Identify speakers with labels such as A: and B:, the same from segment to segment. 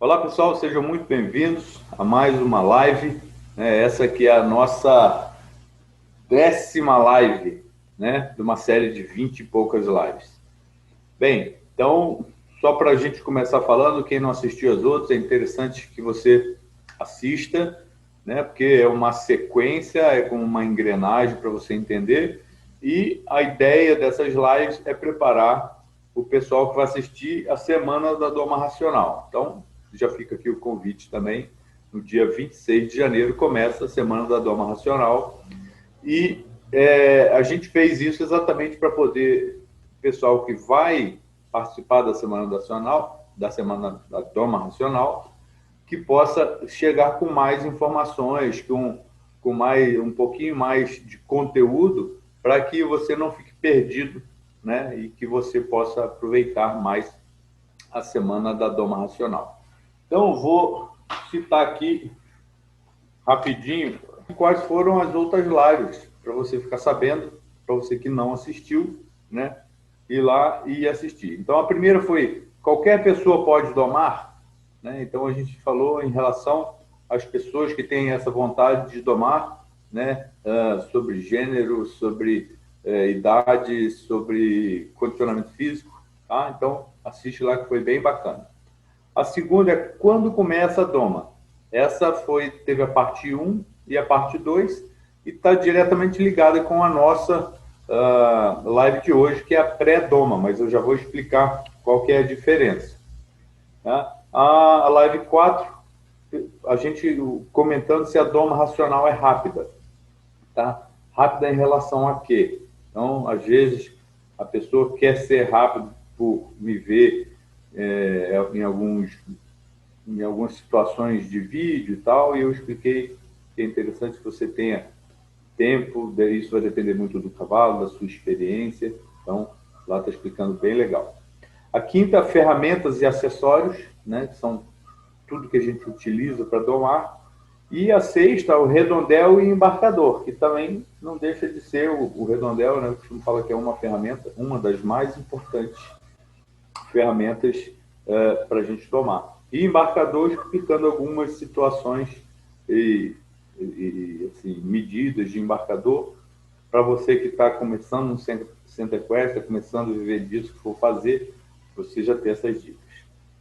A: Olá pessoal, sejam muito bem-vindos a mais uma live. Essa aqui é a nossa 10ª live, né, de uma série de 20 e poucas lives. Bem, então, só para a gente começar falando, quem não assistiu as outras, é interessante que você assista, né, porque é uma sequência, é como uma engrenagem para você entender, e a ideia dessas lives é preparar o pessoal que vai assistir a Semana da Doma Racional. Então, já fica aqui o convite também, no dia 26 de janeiro começa a Semana da Doma Racional, e a gente fez isso exatamente para poder, o pessoal que vai participar da Semana Nacional, da Semana da Doma Racional, que possa chegar com mais informações, com um pouquinho mais de conteúdo, para que você não fique perdido, né? E que você possa aproveitar mais a Semana da Doma Racional. Então, eu vou citar aqui rapidinho quais foram as outras lives, para você ficar sabendo, para você que não assistiu, né? Ir lá e assistir. Então, a primeira foi: qualquer pessoa pode domar? Né? Então, a gente falou em relação às pessoas que têm essa vontade de domar, né? Sobre gênero, sobre idade, sobre condicionamento físico. Tá? Então, assiste lá que foi bem bacana. A segunda é quando começa a doma. Essa teve a parte 1 e a parte 2 e está diretamente ligada com a nossa live de hoje, que é a pré-doma, mas eu já vou explicar qual que é a diferença. Tá? A live 4, a gente comentando se a doma racional é rápida. Tá? Rápida em relação a quê? Então, às vezes, a pessoa quer ser rápida por me ver em algumas situações de vídeo e tal, e eu expliquei que é interessante que você tenha tempo, isso vai depender muito do cavalo, da sua experiência, então lá está explicando bem legal. A quinta, ferramentas e acessórios, né, que são tudo que a gente utiliza para domar. E a sexta, o redondel e embarcador, que também não deixa de ser o redondel, né, eu costumo falar que é uma ferramenta, uma das mais importantes ferramentas para a gente tomar. E embarcador explicando algumas situações assim, medidas de embarcador para você que está começando um center quest, está começando a viver disso, que for fazer, você já ter essas dicas.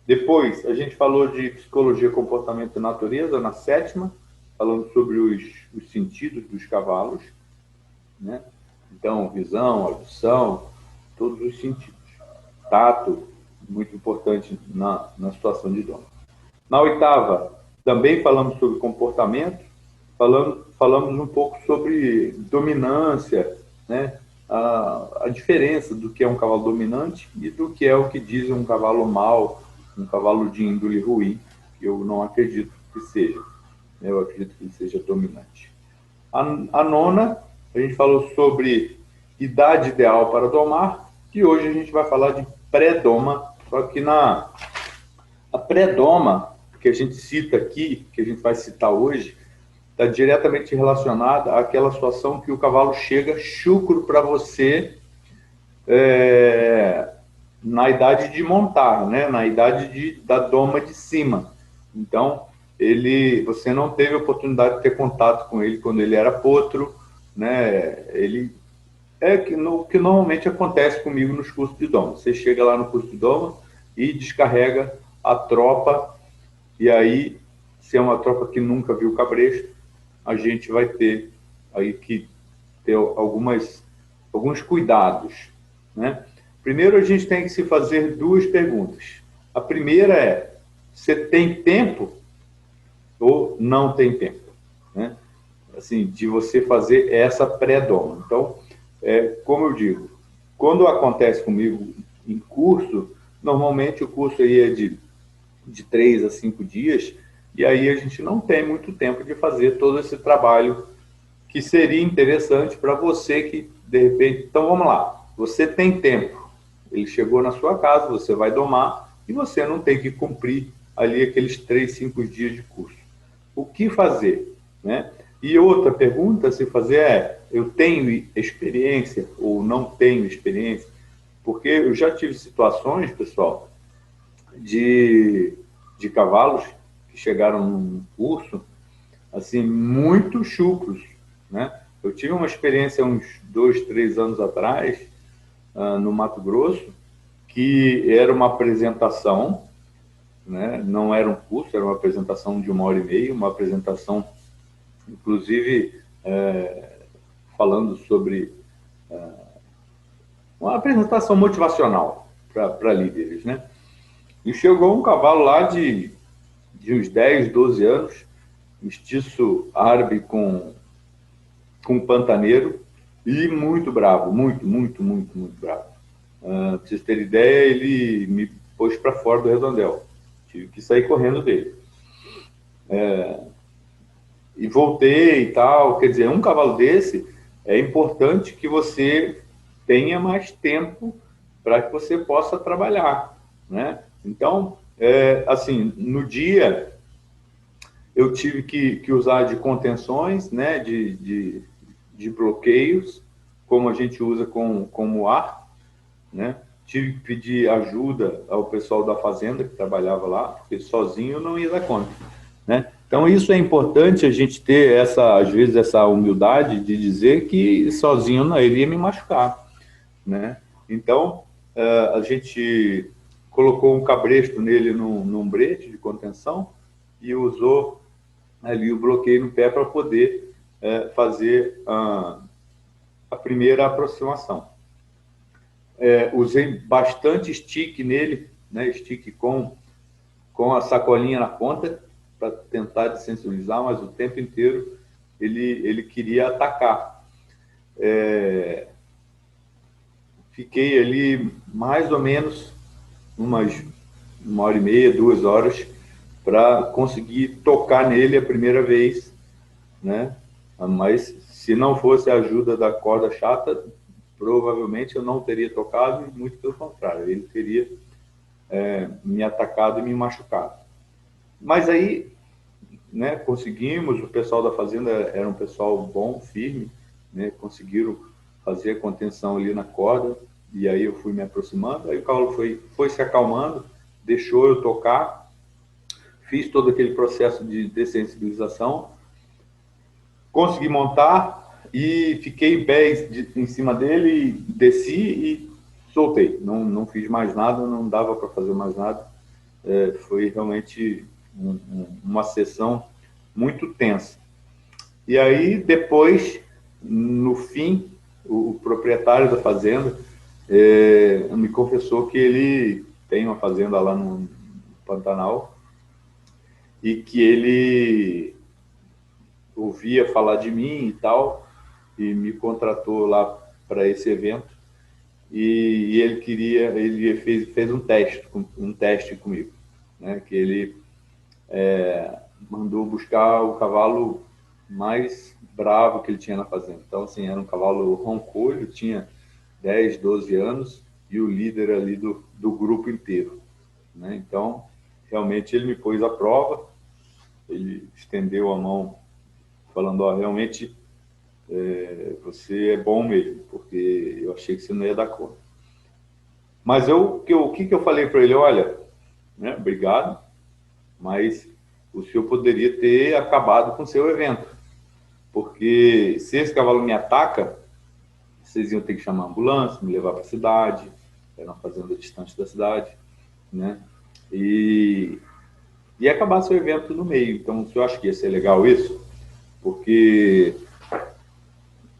A: Depois, a gente falou de psicologia, comportamento e natureza, na sétima, falando sobre os sentidos dos cavalos, né? Então, visão, audição, todos os sentidos. Tato, muito importante na situação de doma. Na oitava, também falamos sobre comportamento, falamos um pouco sobre dominância, né? A diferença do que é um cavalo dominante e do que é o que diz um cavalo mau, um cavalo de índole ruim, que eu não acredito que seja. Eu acredito que ele seja dominante. A nona, a gente falou sobre idade ideal para domar, e hoje a gente vai falar de pré-doma, só que a pré-doma que a gente cita aqui, que a gente vai citar hoje, está diretamente relacionada àquela situação que o cavalo chega chucro para você na idade de montar, né? Na idade da doma de cima. Então, você não teve a oportunidade de ter contato com ele quando ele era potro, né? Ele que normalmente acontece comigo nos cursos de doma. Você chega lá no curso de doma e descarrega a tropa, e aí, se é uma tropa que nunca viu cabresto, a gente vai ter aí que ter alguns cuidados, né? Primeiro, a gente tem que se fazer duas perguntas. A primeira é: você tem tempo ou não tem tempo, né? Assim, de você fazer essa pré-doma. Então, como eu digo, quando acontece comigo em curso, normalmente o curso aí é de 3 a 5 dias, e aí a gente não tem muito tempo de fazer todo esse trabalho que seria interessante para você que, de repente... Então, vamos lá. Você tem tempo. Ele chegou na sua casa, você vai domar, e você não tem que cumprir ali aqueles 3, 5 dias de curso. O que fazer, né? E outra pergunta a se fazer é: eu tenho experiência ou não tenho experiência? Porque eu já tive situações, pessoal, de de cavalos que chegaram no curso, assim, muito chucros, né? Eu tive uma experiência uns 2, 3 anos atrás, no Mato Grosso, que era uma apresentação, né? Não era um curso, era uma apresentação de 1h30, uma apresentação, inclusive, falando sobre uma apresentação motivacional para líderes, né? E chegou um cavalo lá de uns 10, 12 anos, mestiço árabe com pantaneiro, e muito bravo, muito, muito, muito, muito bravo. Para vocês terem ideia, ele me pôs para fora do redondel. Tive que sair correndo dele. E voltei e tal. Quer dizer, um cavalo desse, é importante que você tenha mais tempo para que você possa trabalhar, né? Então, assim, no dia eu tive que usar de contenções, né, de bloqueios, como a gente usa com o ar, né? Tive que pedir ajuda ao pessoal da fazenda que trabalhava lá, porque sozinho eu não ia dar conta, né? Então isso é importante, a gente ter às vezes essa humildade de dizer que sozinho não iria me machucar, né? Então a gente colocou um cabresto nele num brete de contenção e usou ali o bloqueio no pé para poder fazer a primeira aproximação. Usei bastante stick nele, né? Stick com a sacolinha na ponta, para tentar desensibilizar, mas o tempo inteiro ele queria atacar. Fiquei ali mais ou menos umas 1h30, 2 horas, para conseguir tocar nele a primeira vez, né? Mas se não fosse a ajuda da corda chata, provavelmente eu não teria tocado, e muito pelo contrário, ele teria me atacado e me machucado. Mas aí, né, conseguimos, o pessoal da fazenda era um pessoal bom, firme, né, conseguiram fazer a contenção ali na corda, e aí eu fui me aproximando, aí o cavalo foi se acalmando, deixou eu tocar, fiz todo aquele processo de dessensibilização, consegui montar e fiquei em pé em cima dele, desci e soltei. Não fiz mais nada, não dava para fazer mais nada. Foi realmente uma sessão muito tensa. E aí, depois, no fim, o proprietário da fazenda me confessou que ele tem uma fazenda lá no Pantanal e que ele ouvia falar de mim e tal, e me contratou lá para esse evento, e ele fez um teste comigo, né, que ele mandou buscar o cavalo mais bravo que ele tinha na fazenda. Então, assim, era um cavalo roncolho, tinha 10, 12 anos, e o líder ali do grupo inteiro, né? Então, realmente ele me pôs à prova, ele estendeu a mão falando, realmente você é bom mesmo, porque eu achei que você não ia dar conta. Mas o que eu falei para ele? Olha, né, obrigado, mas o senhor poderia ter acabado com o seu evento, porque se esse cavalo me ataca, vocês iam ter que chamar a ambulância, me levar para a cidade, era uma fazenda distante da cidade, né? E acabar seu evento no meio. Então, o senhor acha que ia ser legal isso? Porque,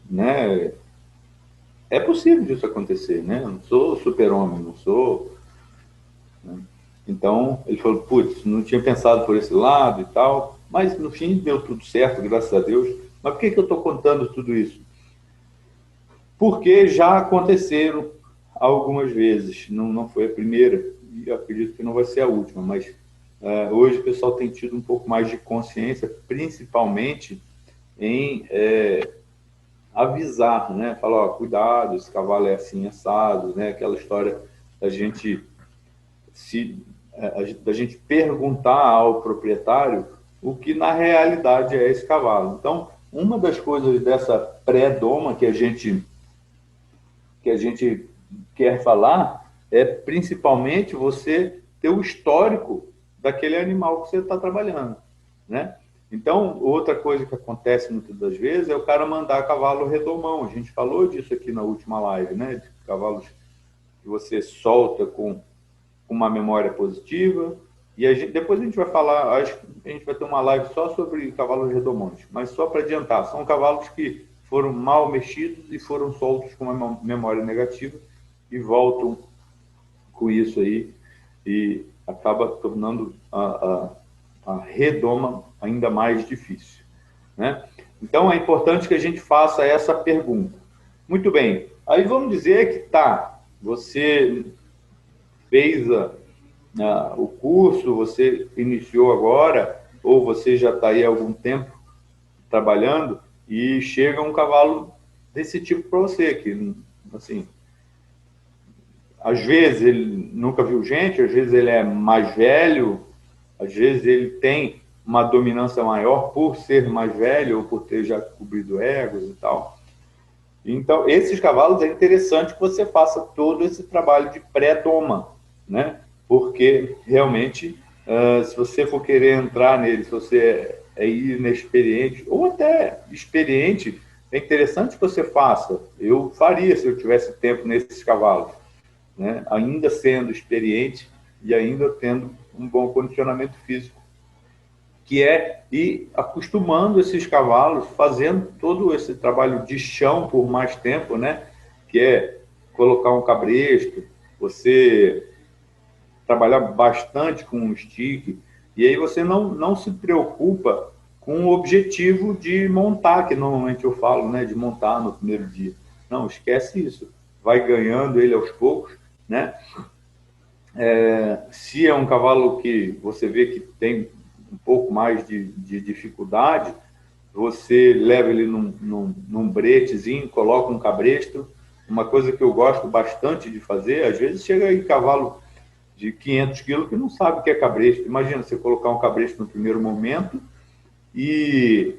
A: né, é possível disso acontecer, né? Eu não sou super-homem, não sou... Né? Então, ele falou, putz, não tinha pensado por esse lado e tal, mas no fim deu tudo certo, graças a Deus. Mas por que eu estou contando tudo isso? Porque já aconteceram algumas vezes, não foi a primeira, e acredito que não vai ser a última, mas hoje o pessoal tem tido um pouco mais de consciência, principalmente em avisar, né? Falar, cuidado, esse cavalo é assim, assado, né? Aquela história da gente perguntar ao proprietário o que na realidade é esse cavalo. Então, uma das coisas dessa pré-doma que a gente quer falar é principalmente você ter o histórico daquele animal que você está trabalhando, né? Então, outra coisa que acontece muitas das vezes é o cara mandar cavalo redomão. A gente falou disso aqui na última live, né? De cavalos que você solta com uma memória positiva. E depois a gente vai falar, acho que a gente vai ter uma live só sobre cavalos redomões, mas só para adiantar, são cavalos que foram mal mexidos e foram soltos com uma memória negativa e voltam com isso aí e acaba tornando a redoma ainda mais difícil, né? Então é importante que a gente faça essa pergunta. Muito bem, aí vamos dizer que você fez o curso, você iniciou agora, ou você já está aí há algum tempo trabalhando, e chega um cavalo desse tipo para você, que, assim, às vezes ele nunca viu gente, às vezes ele é mais velho, às vezes ele tem uma dominância maior por ser mais velho ou por ter já cobrido egos e tal. Então, esses cavalos é interessante que você faça todo esse trabalho de pré-doma, né? Porque realmente, se você for querer entrar nele, se você é inexperiente ou até experiente, é interessante que você faça. Eu faria se eu tivesse tempo nesses cavalos, né? Ainda sendo experiente e ainda tendo um bom condicionamento físico, que é ir acostumando esses cavalos, fazendo todo esse trabalho de chão por mais tempo, né? Que é colocar um cabresto, você trabalhar bastante com um stick, e aí você não se preocupa com o objetivo de montar, que normalmente eu falo, né? De montar no primeiro dia. Não, esquece isso. Vai ganhando ele aos poucos, né? Se é um cavalo que você vê que tem um pouco mais de dificuldade, você leva ele num bretezinho, coloca um cabresto. Uma coisa que eu gosto bastante de fazer, às vezes chega aí cavalo de 500 quilos que não sabe o que é cabresto. Imagina você colocar um cabresto no primeiro momento e,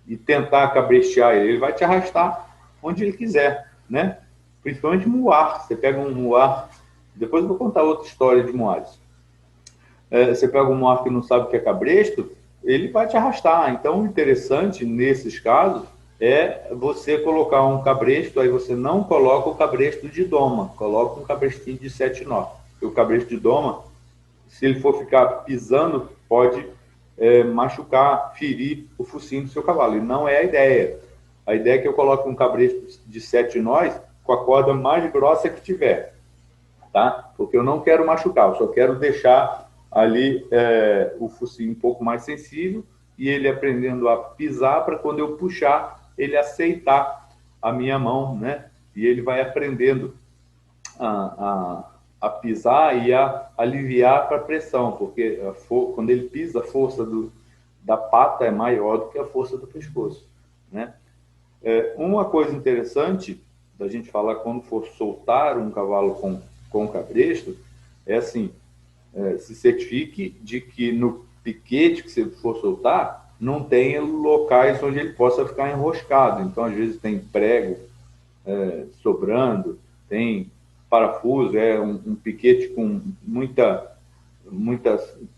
A: e tentar cabrestear ele. Ele vai te arrastar onde ele quiser, né? Principalmente muar. Você pega um muar, depois eu vou contar outra história de muares. Você pega um muar que não sabe o que é cabresto, ele vai te arrastar. Então, o interessante nesses casos é você colocar um cabresto, aí você não coloca o cabresto de doma, coloca um cabrestinho de 7 nó. O cabresto de doma, se ele for ficar pisando, pode machucar, ferir o focinho do seu cavalo. E não é a ideia. A ideia é que eu coloque um cabresto de 7 nós com a corda mais grossa que tiver, tá? Porque eu não quero machucar, eu só quero deixar ali o focinho um pouco mais sensível e ele aprendendo a pisar para quando eu puxar, ele aceitar a minha mão, né? E ele vai aprendendo a pisar e a aliviar para a pressão, porque quando ele pisa, a força da pata é maior do que a força do pescoço, né? Uma coisa interessante da gente falar quando for soltar um cavalo com cabresto é assim, se certifique de que no piquete que você for soltar não tenha locais onde ele possa ficar enroscado. Então, às vezes tem prego sobrando, tem parafuso, um piquete com muitas,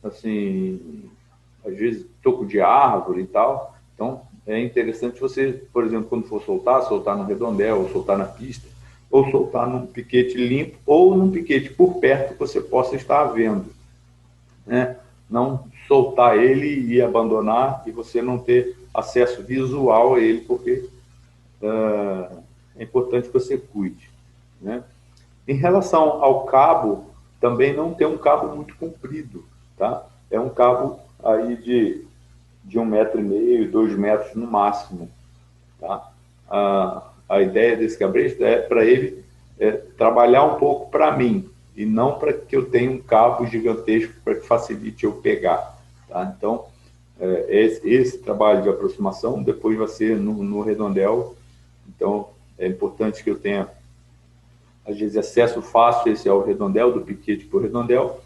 A: assim, às vezes toco de árvore e tal. Então, é interessante você, por exemplo, quando for soltar no redondel, ou soltar na pista, ou soltar num piquete limpo, ou num piquete por perto que você possa estar vendo, né? Não soltar ele e abandonar e você não ter acesso visual a ele, porque é importante que você cuide, né? Em relação ao cabo, também não tem um cabo muito comprido, tá? É um cabo aí de 1,5 m, 2 metros no máximo, tá? A ideia desse cabresto é para ele trabalhar um pouco para mim e não para que eu tenha um cabo gigantesco para que facilite eu pegar, tá? Então, esse trabalho de aproximação depois vai ser no redondel. Então, é importante que eu tenha, às vezes, acesso fácil esse ao redondel, do piquete para o redondel.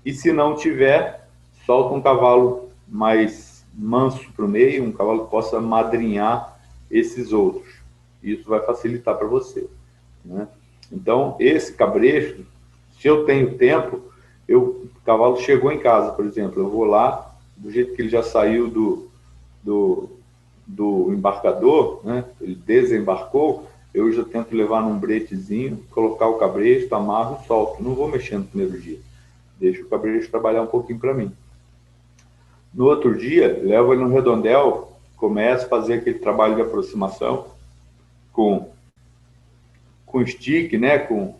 A: E se não tiver, solta um cavalo mais manso para o meio, um cavalo que possa madrinhar esses outros. Isso vai facilitar para você, né? Então, esse cabresto, se eu tenho tempo, o cavalo chegou em casa, por exemplo, eu vou lá, do jeito que ele já saiu do, do embarcador, né? Ele desembarcou, eu já tento levar num bretezinho, colocar o cabresto, amarro e solto. Não vou mexer no primeiro dia. Deixo o cabresto trabalhar um pouquinho para mim. No outro dia, levo ele no redondel, começo a fazer aquele trabalho de aproximação com, com stick, né? Com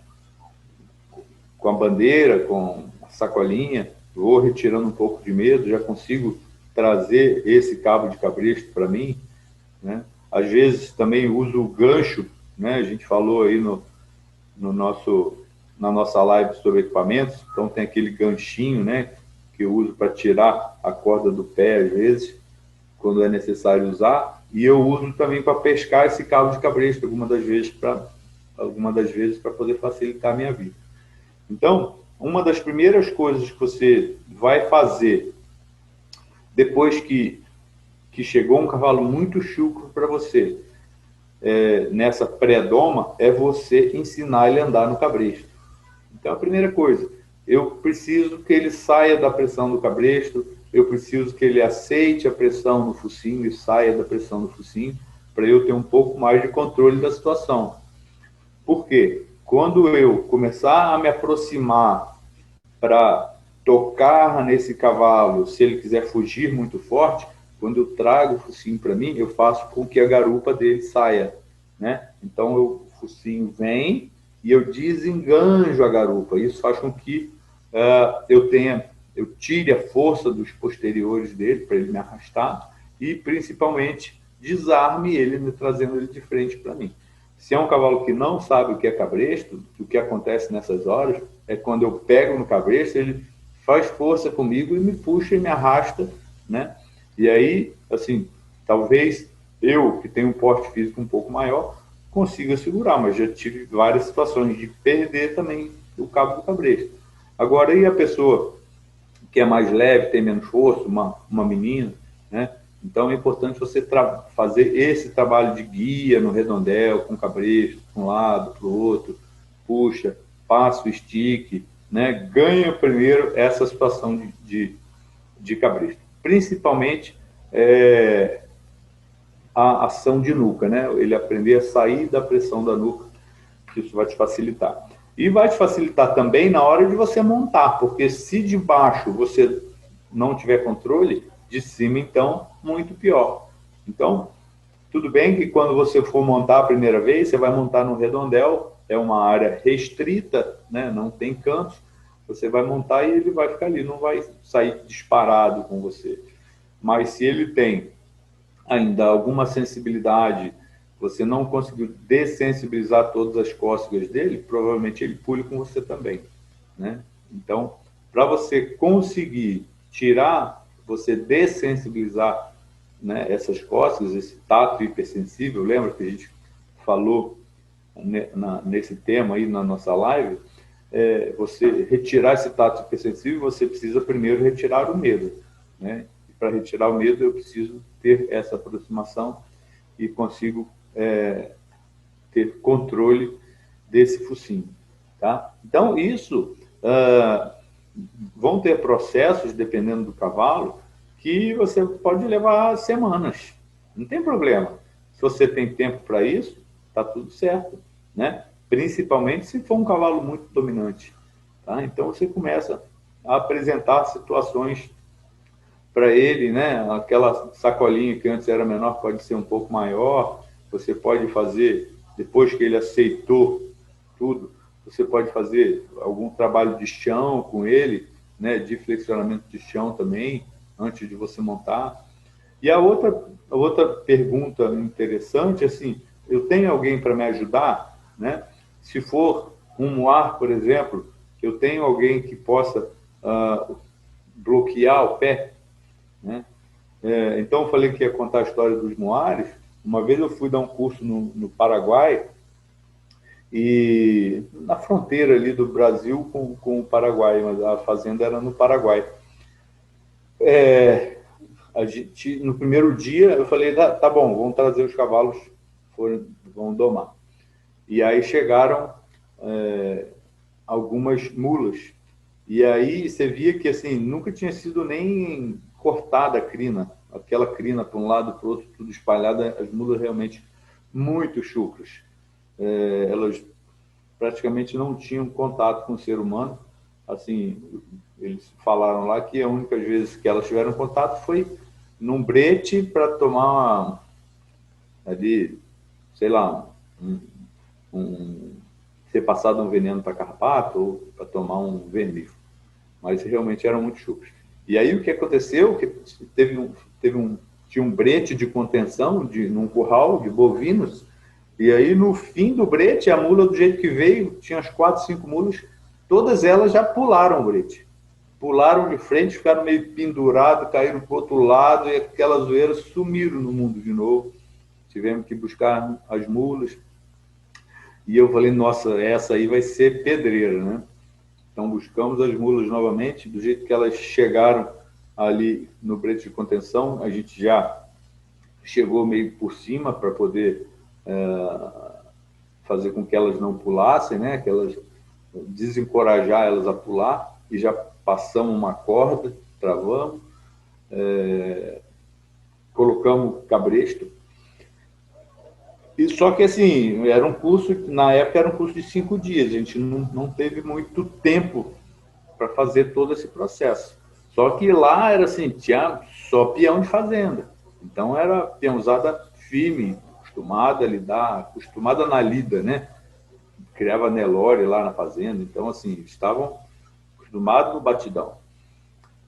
A: a bandeira, com a sacolinha, vou retirando um pouco de medo, já consigo trazer esse cabo de cabresto para mim, né? Às vezes também uso o gancho, né? A gente falou aí no na nossa live sobre equipamentos, então tem aquele ganchinho, né? Que eu uso para tirar a corda do pé, às vezes, quando é necessário usar, e eu uso também para pescar esse cabo de cabresto algumas das vezes para poder facilitar a minha vida. Então, uma das primeiras coisas que você vai fazer depois que chegou um cavalo muito chucro para você, nessa pré-doma, é você ensinar ele a andar no cabresto. Então, a primeira coisa, eu preciso que ele saia da pressão do cabresto, eu preciso que ele aceite a pressão no focinho e saia da pressão do focinho, para eu ter um pouco mais de controle da situação. Por quê? Quando eu começar a me aproximar para tocar nesse cavalo, se ele quiser fugir muito forte, quando eu trago o focinho para mim, eu faço com que a garupa dele saia, né? Então o focinho vem e eu desenganjo a garupa. Isso faz com que eu tire a força dos posteriores dele para ele me arrastar e principalmente desarme ele, me trazendo ele de frente para mim. Se é um cavalo que não sabe o que é cabresto, o que acontece nessas horas é quando eu pego no cabresto, ele faz força comigo e me puxa e me arrasta, né? E aí, assim, talvez eu, que tenho um porte físico um pouco maior, consiga segurar, mas já tive várias situações de perder também o cabo do cabresto. Agora, e a pessoa que é mais leve, tem menos força, uma menina, né? Então é importante você fazer esse trabalho de guia no redondel, com cabresto, para um lado, para o outro, puxa, passa o stick, né? Ganha primeiro essa situação de cabresto. Principalmente a ação de nuca, né? Ele aprender a sair da pressão da nuca, que isso vai te facilitar. E vai te facilitar também na hora de você montar, porque se de baixo você não tiver controle, de cima, então, muito pior. Então, tudo bem que quando você for montar a primeira vez, você vai montar no redondel, é uma área restrita, né? Não tem cantos, você vai montar e ele vai ficar ali, não vai sair disparado com você. Mas se ele tem ainda alguma sensibilidade, você não conseguiu dessensibilizar todas as cócegas dele, provavelmente ele pule com você também, né? Então, para você conseguir tirar, você dessensibilizar, né, essas cócegas, esse tato hipersensível, lembra que a gente falou nesse tema aí na nossa live? Você retirar esse tato hipersensível, você precisa primeiro retirar o medo, né? Para retirar o medo, eu preciso ter essa aproximação e consigo ter controle desse focinho, tá? Então, isso vão ter processos, dependendo do cavalo, que você pode levar semanas. Não tem problema. Se você tem tempo para isso, tá tudo certo, né? Principalmente se for um cavalo muito dominante, tá? Então, você começa a apresentar situações para ele, né? Aquela sacolinha que antes era menor pode ser um pouco maior. Você pode fazer, depois que ele aceitou tudo, você pode fazer algum trabalho de chão com ele, né? De flexionamento de chão também, antes de você montar. E a outra pergunta interessante, assim, eu tenho alguém para me ajudar, né? Se for um moar, por exemplo, eu tenho alguém que possa bloquear o pé, né? Então, eu falei que ia contar a história dos moares. Uma vez eu fui dar um curso no Paraguai, e na fronteira ali do Brasil com o Paraguai, mas a fazenda era no Paraguai. No primeiro dia, eu falei, tá bom, vamos trazer os cavalos, vão domar. E aí chegaram algumas mulas, E aí você via que assim nunca tinha sido nem cortada a crina, aquela crina para um lado para o outro, tudo espalhada, as mulas realmente muito chucras. Elas praticamente não tinham contato com o ser humano. Assim, eles falaram lá que a única vez que elas tiveram contato foi num brete para tomar ali, sei lá, um, um, ser passado um veneno para carrapato ou para tomar um vermífugo. Mas realmente eram muito chucros. E aí o que aconteceu? Que tinha um brete de contenção num curral de bovinos, e aí no fim do brete, a mula do jeito que veio, tinha as 4, 5 mulas, todas elas já pularam o brete. Pularam de frente, ficaram meio pendurados, caíram para o outro lado, e aquelas zoeiras sumiram no mundo de novo. Tivemos que buscar as mulas. E eu falei, nossa, essa aí vai ser pedreira, né? Então buscamos as mulas novamente, do jeito que elas chegaram ali no brete de contenção, a gente já chegou meio por cima para poder fazer com que elas não pulassem, né? Que elas desencorajar elas a pular, e já passamos uma corda, travamos, colocamos cabresto. E só que assim, era um curso, na época era um curso de 5 dias, a gente não teve muito tempo para fazer todo esse processo. Só que lá era assim, tinha só peão de fazenda. Então era peãozada firme, acostumada a lidar, acostumada na lida, né? Criava Nelore lá na fazenda, então assim, estavam acostumados no batidão.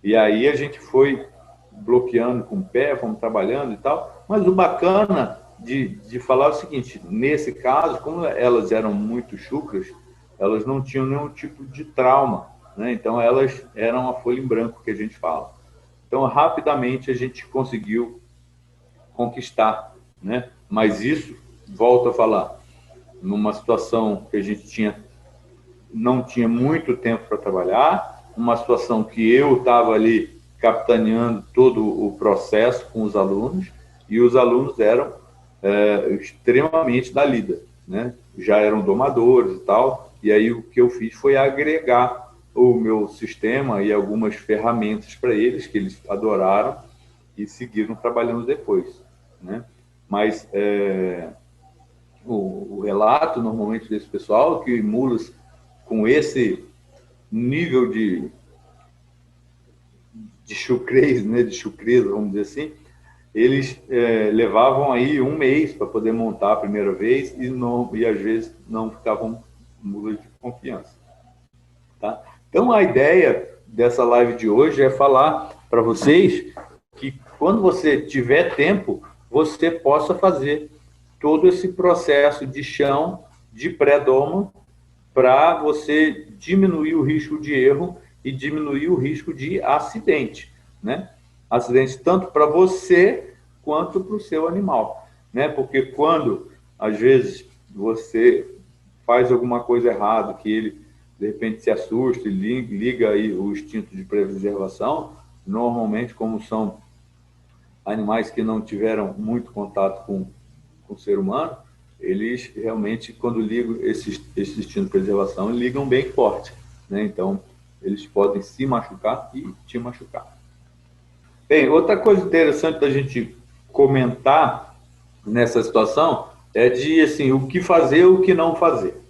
A: E aí a gente foi bloqueando com o pé, fomos trabalhando e tal, mas o bacana de falar é o seguinte, nesse caso, como elas eram muito chucras, elas não tinham nenhum tipo de trauma, né? Então elas eram a folha em branco que a gente fala. Então rapidamente a gente conseguiu conquistar, né? Mas isso, volto a falar, numa situação que a gente não tinha muito tempo para trabalhar, uma situação que eu estava ali capitaneando todo o processo com os alunos, e os alunos eram extremamente da lida, né? Já eram domadores e tal, e aí o que eu fiz foi agregar o meu sistema e algumas ferramentas para eles, que eles adoraram e seguiram trabalhando depois, né? Mas o relato normalmente desse pessoal que mulas com esse nível de chucrez, né, de chucreza, vamos dizer assim, eles levavam aí 1 mês para poder montar a primeira vez e às vezes não ficavam mulas de confiança. Tá? Então a ideia dessa live de hoje é falar para vocês que quando você tiver tempo, você possa fazer todo esse processo de chão, de pré-doma, para você diminuir o risco de erro e diminuir o risco de acidente, né? Acidentes tanto para você quanto para o seu animal, né? Porque quando, às vezes, você faz alguma coisa errada, que ele, de repente, se assusta e liga aí o instinto de preservação, normalmente, como são animais que não tiveram muito contato com o ser humano, eles realmente, quando ligam esse instinto de preservação, ligam bem forte, né? Então, eles podem se machucar e te machucar. Bem, outra coisa interessante da gente comentar nessa situação é de assim, o que fazer e o que não fazer.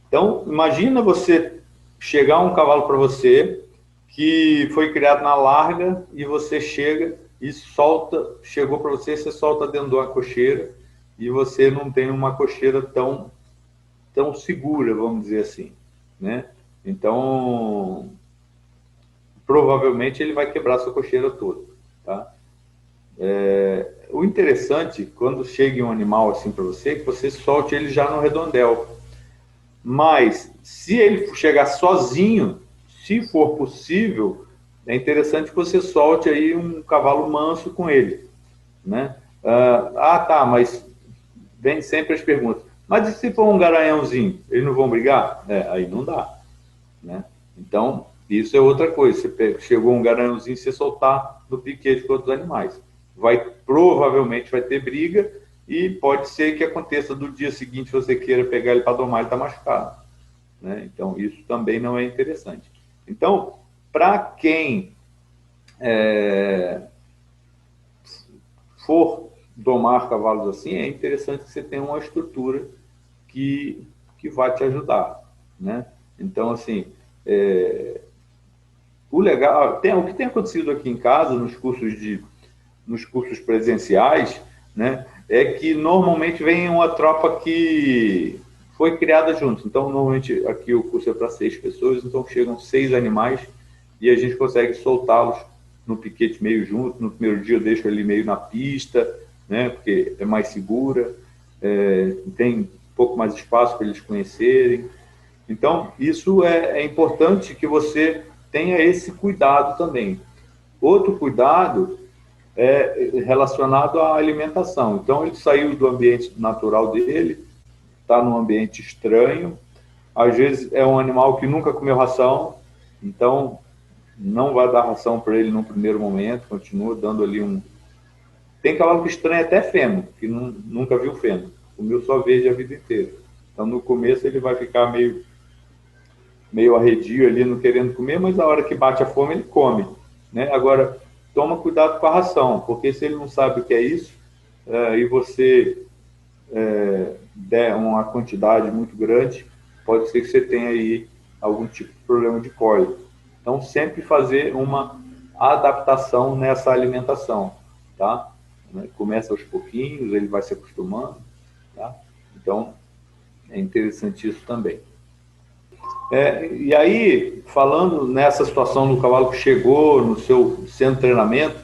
A: Então, imagina você chegar um cavalo para você que foi criado na larga e você chega e solta, chegou para você, você solta dentro de uma cocheira e você não tem uma cocheira tão segura, vamos dizer assim, né? Então, provavelmente ele vai quebrar sua cocheira toda, tá? O interessante, quando chega um animal assim para você, é que você solte ele já no redondel. Mas, se ele chegar sozinho, se for possível, é interessante que você solte aí um cavalo manso com ele, né? Tá, mas vem sempre as perguntas. Mas e se for um garanhãozinho, eles não vão brigar? Aí não dá, né? Então, isso é outra coisa. Você chegou um garanhãozinho, você soltar no piquete com outros animais. Provavelmente vai ter briga e pode ser que aconteça do dia seguinte você queira pegar ele para domar, ele está machucado, né? Então, isso também não é interessante. Então, para quem for domar cavalos assim, é interessante que você tenha uma estrutura que vai te ajudar, né? Então, assim, o legal, o que tem acontecido aqui em casa, nos cursos presenciais, né, é que normalmente vem uma tropa que foi criada junto. Então, normalmente aqui o curso é para 6 pessoas, então chegam 6 animais e a gente consegue soltá-los no piquete meio junto. No primeiro dia eu deixo ali meio na pista, né, porque é mais segura, tem um pouco mais de espaço para eles conhecerem. Então, isso é importante que você tenha esse cuidado também. Outro cuidado é relacionado à alimentação. Então, ele saiu do ambiente natural dele, está num ambiente estranho. Às vezes, é um animal que nunca comeu ração, então não vai dar ração para ele no primeiro momento, continua dando ali um. Tem cavalo que estranha até feno, que nunca viu feno, comeu só verde a vida inteira. Então, no começo, ele vai ficar meio arredio ali, não querendo comer, mas a hora que bate a fome, ele come, né? Agora, toma cuidado com a ração, porque se ele não sabe o que é isso, e você der uma quantidade muito grande, pode ser que você tenha aí algum tipo de problema de cólico. Então, sempre fazer uma adaptação nessa alimentação, tá? Começa aos pouquinhos, ele vai se acostumando, tá? Então, é interessante isso também. E aí, falando nessa situação do cavalo que chegou no seu centro de treinamento,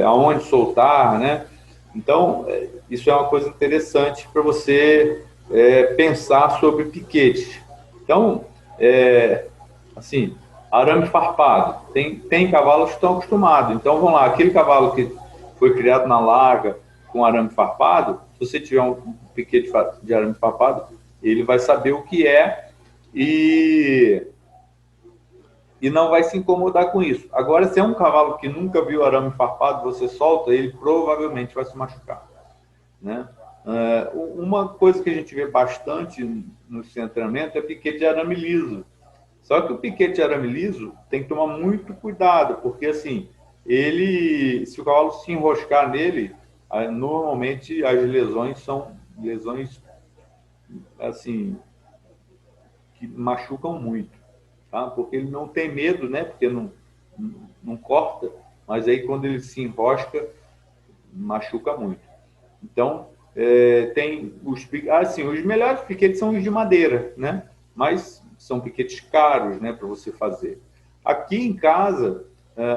A: aonde soltar, né? Então, isso é uma coisa interessante para você pensar sobre piquete. Então, assim, arame farpado. Tem cavalos que estão acostumados. Então, vamos lá, aquele cavalo que foi criado na larga com arame farpado, se você tiver um piquete de arame farpado, ele vai saber o que é e não vai se incomodar com isso. Agora, se é um cavalo que nunca viu arame farpado, você solta, ele provavelmente vai se machucar, né? Uma coisa que a gente vê bastante no centramento é piquete de arame liso. Só que o piquete de arame liso tem que tomar muito cuidado, porque assim, se o cavalo se enroscar nele, normalmente as lesões são lesões assim que machucam muito, tá? Porque ele não tem medo, né? Porque não corta, mas aí quando ele se enrosca, machuca muito. Então, tem os melhores piquetes são os de madeira, né? Mas são piquetes caros, né, para você fazer. Aqui em casa,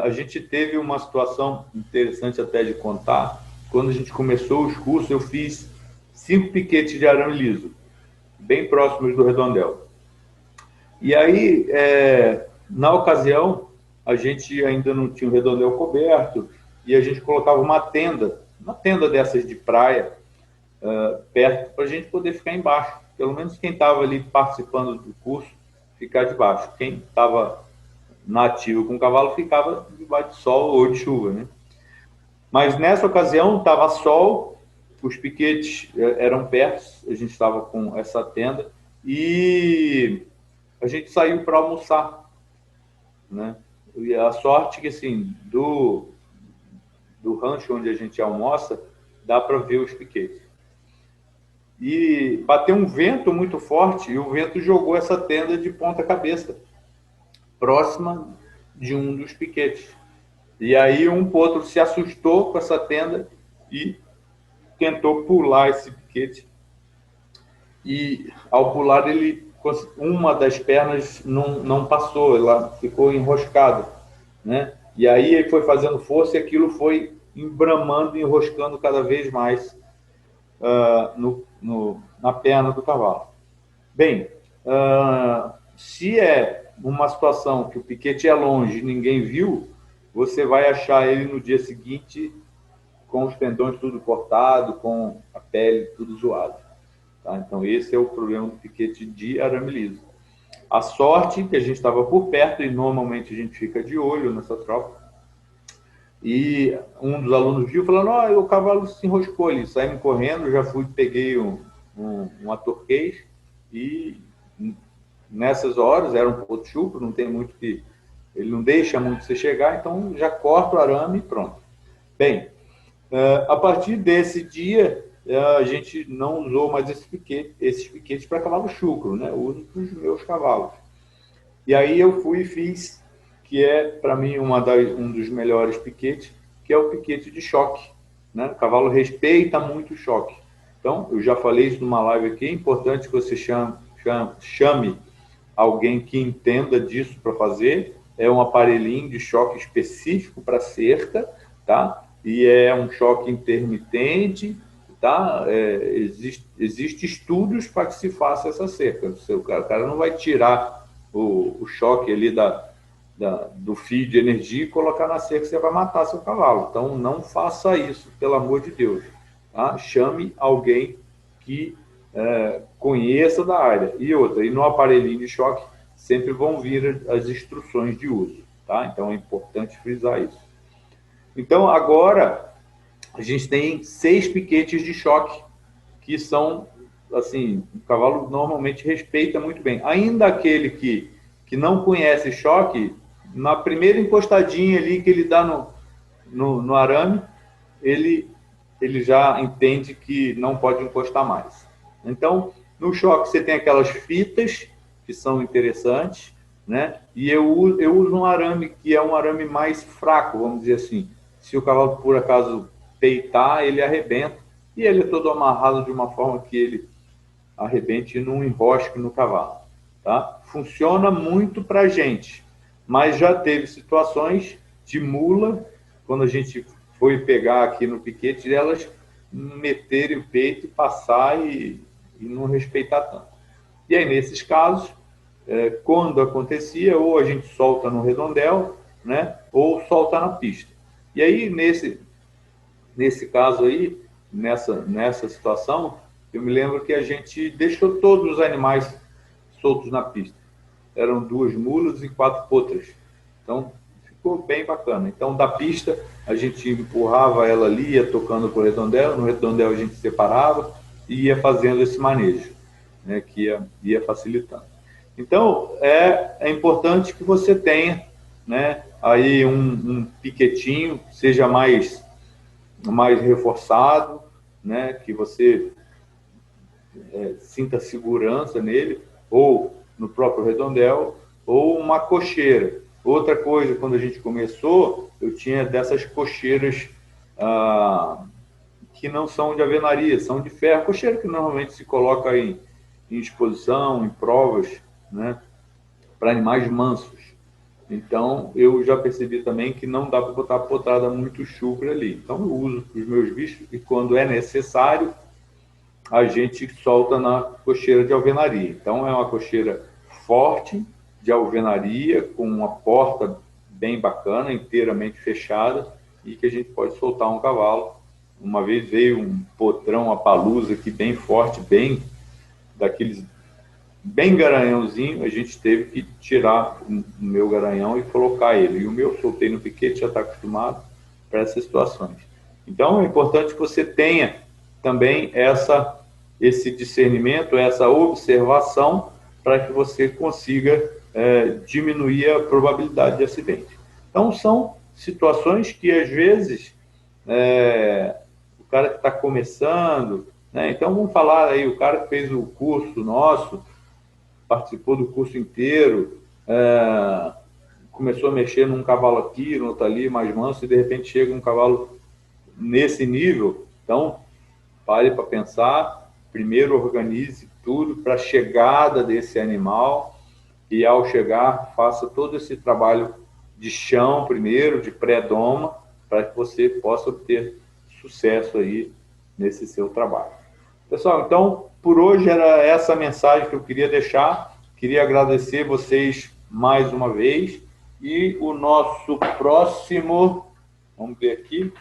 A: a gente teve uma situação interessante até de contar. Quando a gente começou os cursos, eu fiz 5 piquetes de arame liso, bem próximos do redondel. E aí, na ocasião, a gente ainda não tinha o redondel coberto e a gente colocava uma tenda dessas de praia, perto, para a gente poder ficar embaixo. Pelo menos quem estava ali participando do curso, ficar debaixo. Quem estava nativo com o cavalo ficava debaixo de sol ou de chuva, né? Mas nessa ocasião estava sol, os piquetes eram perto, a gente estava com essa tenda e a gente saiu para almoçar, né? E a sorte que, assim, do rancho onde a gente almoça, dá para ver os piquetes. E bateu um vento muito forte e o vento jogou essa tenda de ponta cabeça, próxima de um dos piquetes. E aí um potro se assustou com essa tenda e tentou pular esse piquete. E ao pular, uma das pernas não passou, ela ficou enroscada, né? E aí ele foi fazendo força e aquilo foi embramando, enroscando cada vez mais na perna do cavalo. Bem, se é uma situação que o piquete é longe e ninguém viu, você vai achar ele no dia seguinte com os tendões tudo cortado, com a pele tudo zoado. Tá? Então, esse é o problema do piquete de arame liso. A sorte que a gente estava por perto, e normalmente a gente fica de olho nessa tropa, e um dos alunos viu falando, o cavalo se enroscou ali, saímos correndo, já fui, peguei uma torquês e nessas horas, era um ponto chucro, não tem muito que... Ele não deixa muito você chegar, então já corta o arame e pronto. Bem, a partir desse dia, a gente não usou mais esses piquetes para cavalo chucro, né? Eu uso para os meus cavalos. E aí eu fui e fiz, que é, para mim, um dos melhores piquetes, que é o piquete de choque. Né? O cavalo respeita muito o choque. Então, eu já falei isso numa live aqui, é importante que você chame alguém que entenda disso para fazer. É um aparelhinho de choque específico para cerca, tá? E é um choque intermitente, tá? Existe estudos para que se faça essa cerca. O cara não vai tirar o choque ali do fio de energia e colocar na cerca, você vai matar seu cavalo. Então, não faça isso, pelo amor de Deus. Tá? Chame alguém que conheça da área. E outra, e no aparelhinho de choque sempre vão vir as instruções de uso. Tá? Então, é importante frisar isso. Então, agora, a gente tem 6 piquetes de choque, que são, assim, o cavalo normalmente respeita muito bem. Ainda aquele que não conhece choque, na primeira encostadinha ali que ele dá no arame, ele já entende que não pode encostar mais. Então, no choque você tem aquelas fitas que são interessantes, né? E eu uso um arame que é um arame mais fraco, vamos dizer assim. Se o cavalo, por acaso, peitar, ele arrebenta. E ele é todo amarrado de uma forma que ele arrebente e não enrosque no cavalo. Tá? Funciona muito para gente, mas já teve situações de mula, quando a gente foi pegar aqui no piquete, elas meterem o peito e passar e não respeitar tanto. E aí, nesses casos, quando acontecia, ou a gente solta no redondel, né, ou solta na pista. E aí, nesse caso aí, nessa situação, eu me lembro que a gente deixou todos os animais soltos na pista. Eram 2 mulas e 4 potras. Então, ficou bem bacana. Então, da pista, a gente empurrava ela ali, ia tocando para o redondel, no redondel a gente separava e ia fazendo esse manejo, né, que ia facilitando. Então, é importante que você tenha, né, aí um piquetinho, seja mais reforçado, né, que você sinta segurança nele, ou no próprio redondel, ou uma cocheira. Outra coisa, quando a gente começou, eu tinha dessas cocheiras que não são de alvenaria, são de ferro. Cocheira que normalmente se coloca em exposição, em provas, né, para animais mansos. Então, eu já percebi também que não dá para botar potrada muito chucra ali. Então, eu uso para os meus bichos e, quando é necessário, a gente solta na cocheira de alvenaria. Então, é uma cocheira forte, de alvenaria, com uma porta bem bacana, inteiramente fechada, e que a gente pode soltar um cavalo. Uma vez veio um potrão, uma palusa aqui bem forte, bem daqueles bem garanhãozinho, a gente teve que tirar o meu garanhão e colocar ele. E o meu soltei no piquete, já está acostumado para essas situações. Então, é importante que você tenha também esse discernimento, essa observação, para que você consiga diminuir a probabilidade de acidente. Então, são situações que, às vezes, o cara que está começando, né? Então, vamos falar aí, o cara que fez o curso nosso, participou do curso inteiro, começou a mexer num cavalo aqui, no outro ali, mais manso, e de repente chega um cavalo nesse nível. Então, pare para pensar, primeiro organize tudo para a chegada desse animal, e ao chegar, faça todo esse trabalho de chão primeiro, de pré-doma, para que você possa obter sucesso aí nesse seu trabalho. Pessoal, então, por hoje era essa a mensagem que eu queria deixar. Queria agradecer vocês mais uma vez. E o nosso próximo... Vamos ver aqui.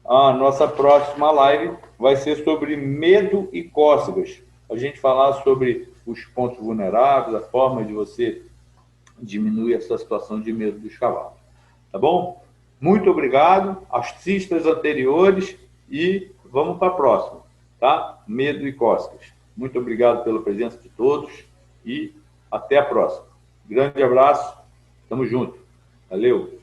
A: A nossa próxima live vai ser sobre medo e cócegas. A gente falar sobre os pontos vulneráveis, a forma de você diminuir essa situação de medo dos cavalos. Tá bom? Muito obrigado. Assista as anteriores e vamos para a próxima. Tá? Medo e cócegas. Muito obrigado pela presença de todos e Até a próxima. Grande abraço. Tamo junto. Valeu.